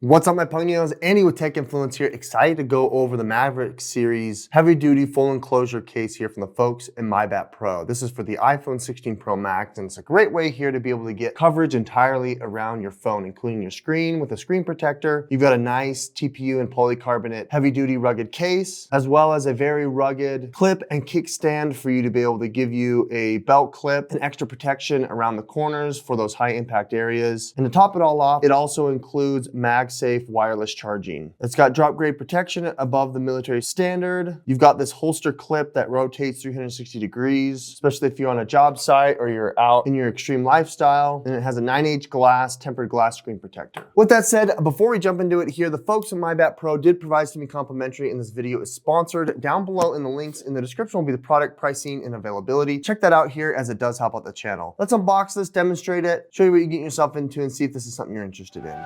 What's up, my pugnios? Andy with Tech Influence here, excited to go over the Maverick series heavy duty full enclosure case here from the folks in MyBat Pro. This is for the iPhone 16 Pro Max, and it's a great way here to be able to get coverage entirely around your phone, including your screen with a screen protector. You've got a nice TPU and polycarbonate heavy duty rugged case, as well as a very rugged clip and kickstand for you to be able to give you a belt clip and extra protection around the corners for those high impact areas. And to top it all off, it also includes MagSafe wireless charging. It's got drop grade protection above the military standard. You've got this holster clip that rotates 360 degrees, especially if you're on a job site or you're out in your extreme lifestyle. And it has a 9H glass, tempered glass screen protector. With that said, before we jump into it here, the folks at MyBat Pro did provide something complimentary, and this video is sponsored. Down below in the links in the description will be the product pricing and availability. Check that out here, as it does help out the channel. Let's unbox this, demonstrate it, show you what you're getting yourself into, and see if this is something you're interested in.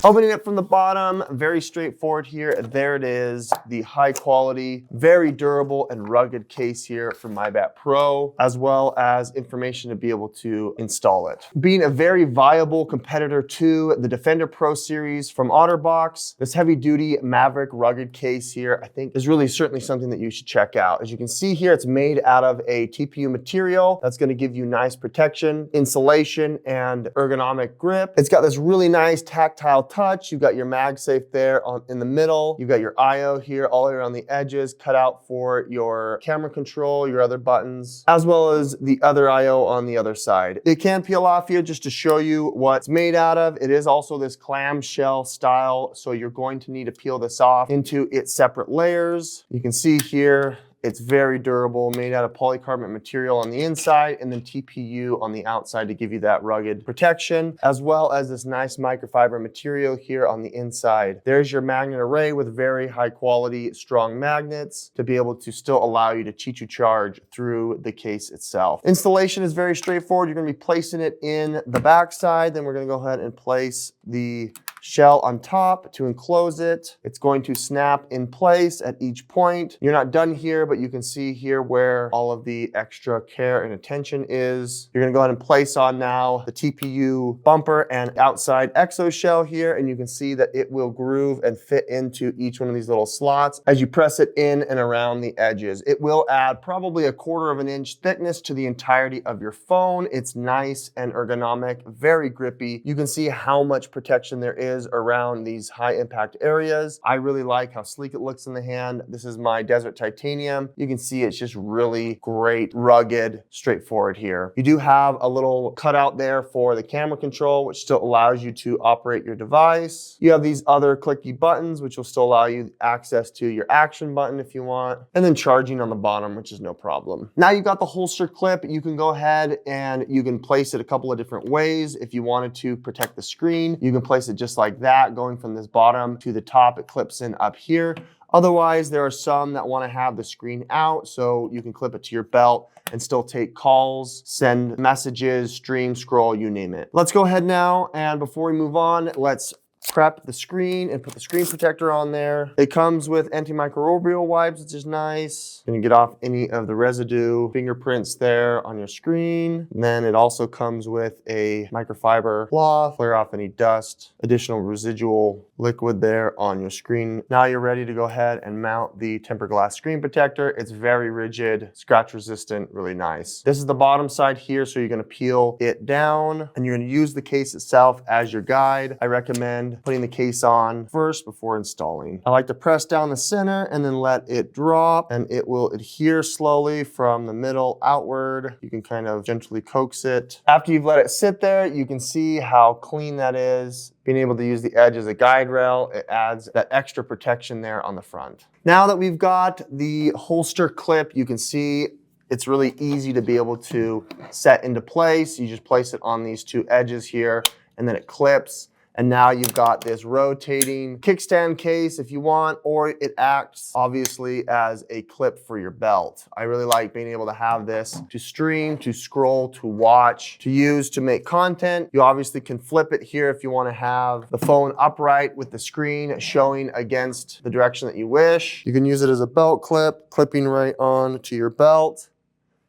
Opening it from the bottom, very straightforward here. There it is, the high quality, very durable and rugged case here from MyBat Pro, as well as information to be able to install it. Being a very viable competitor to the Defender Pro series from OtterBox, this heavy duty Maverick rugged case here, I think is really certainly something that you should check out. As you can see here, it's made out of a TPU material that's gonna give you nice protection, insulation, and ergonomic grip. It's got this really nice tactile touch. You've got your MagSafe there in the middle. You've got your IO here all the way around the edges, cut out for your camera control, your other buttons, as well as the other IO on the other side. It can peel off here just to show you what it's made out of. It is also this clamshell style, so you're going to need to peel this off into its separate layers. You can see here, it's very durable, made out of polycarbonate material on the inside and then TPU on the outside to give you that rugged protection, as well as this nice microfiber material here on the inside. There's your magnet array with very high quality, strong magnets to be able to still allow you to Qi charge through the case itself. Installation is very straightforward. You're gonna be placing it in the back side. Then we're gonna go ahead and place the shell on top to enclose it. It's going to snap in place at each point. You're not done here, but you can see here where all of the extra care and attention is. You're gonna go ahead and place on now the TPU bumper and outside exo shell here, and you can see that it will groove and fit into each one of these little slots as you press it in and around the edges. It will add probably 1/4 of an inch thickness to the entirety of your phone. It's nice and ergonomic, very grippy. You can see how much protection there is around these high impact areas. I really like how sleek it looks in the hand. This is my Desert Titanium. You can see it's just really great, rugged, straightforward here. You do have a little cutout there for the camera control, which still allows you to operate your device. You have these other clicky buttons, which will still allow you access to your action button if you want, and then charging on the bottom, which is no problem. Now you've got the holster clip. You can go ahead and you can place it a couple of different ways. If you wanted to protect the screen, you can place it just like that, going from this bottom to the top. It clips in up here. Otherwise, there are some that want to have the screen out, so you can clip it to your belt and still take calls, send messages, stream, scroll, you name it. Let's go ahead now, and before we move on, let's prep the screen and put the screen protector on there. It comes with antimicrobial wipes, which is nice. Gonna get off any of the residue, fingerprints there on your screen. And then it also comes with a microfiber cloth, clear off any dust, additional residual liquid there on your screen. Now you're ready to go ahead and mount the tempered glass screen protector. It's very rigid, scratch resistant, really nice. This is the bottom side here, so you're gonna peel it down and you're gonna use the case itself as your guide. I recommend putting the case on first before installing. I like to press down the center and then let it drop, and it will adhere slowly from the middle outward. You can kind of gently coax it. After you've let it sit there, you can see how clean that is. Being able to use the edge as a guide rail, it adds that extra protection there on the front. Now that we've got the holster clip, you can see it's really easy to be able to set into place. You just place it on these two edges here, and then it clips. And now you've got this rotating kickstand case if you want, or it acts obviously as a clip for your belt. I really like being able to have this to stream, to scroll, to watch, to use to make content. You obviously can flip it here if you want to have the phone upright with the screen showing against the direction that you wish. You can use it as a belt clip, clipping right on to your belt.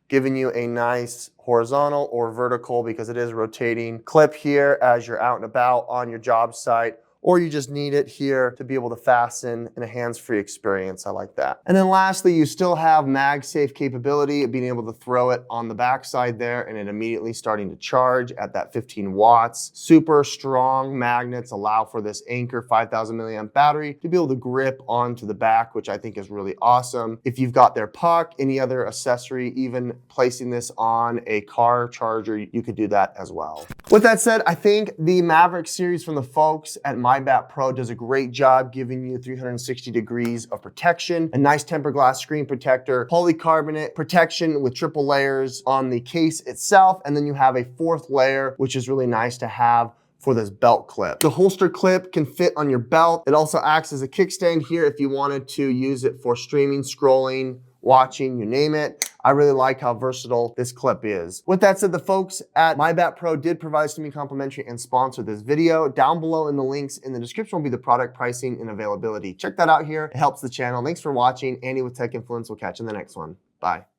giving you a nice horizontal or vertical, because it is rotating, clip here as you're out and about on your job site, or you just need it here to be able to fasten in a hands-free experience. I like that. And then lastly, you still have MagSafe capability of being able to throw it on the backside there and it immediately starting to charge at that 15 watts. Super strong magnets allow for this Anchor 5000 milliamp battery to be able to grip onto the back, which I think is really awesome. If you've got their puck, any other accessory, even placing this on a car charger, you could do that as well. With that said, I think the Maverick series from the folks at MyBat Pro does a great job giving you 360 degrees of protection, a nice tempered glass screen protector, polycarbonate protection with triple layers on the case itself, and then you have a fourth layer, which is really nice to have for this belt clip. The holster clip can fit on your belt. It also acts as a kickstand here if you wanted to use it for streaming, scrolling, watching, you name it. I really like how versatile this clip is. With that said, the folks at MyBat Pro did provide us to me complimentary and sponsor this video. Down below in the links in the description will be the product pricing and availability. Check that out here. It helps the channel. Thanks for watching. Andy with Tech Influence. We'll catch you in the next one. Bye.